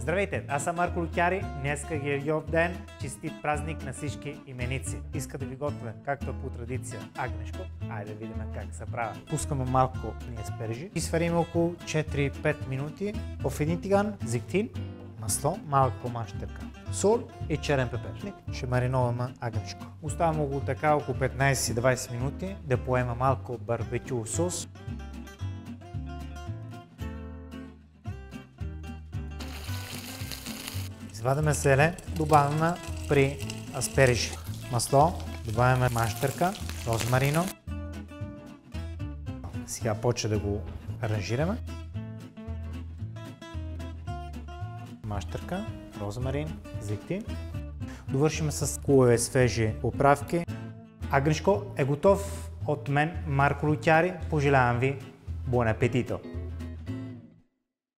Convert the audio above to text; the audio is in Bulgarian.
Здравейте, аз съм Марко Лутяри, днеска е Гергьов ден, честит празник на всички именици. Иска да ви готвя, както е по традиция, агнешко. Айде да видим как се прави. Пускаме малко аспержи и сварим около 4-5 минути в един тиган зехтин, масло, малко мащерка, сол и черен пепер. Ще мариноваме агнешко. Оставяме го така около 15-20 минути да поема малко барбекю сос. Извадаме селе, добавяме при аспержи масло, добавяме мащерка, розмарино. Сега почва да го аранжираме. Мащерка, розмарин, зехтин. Довършим с хубави свежи поправки. Агнешко е готов от мен, Марко Лутяри. Пожелавам ви бон апетито!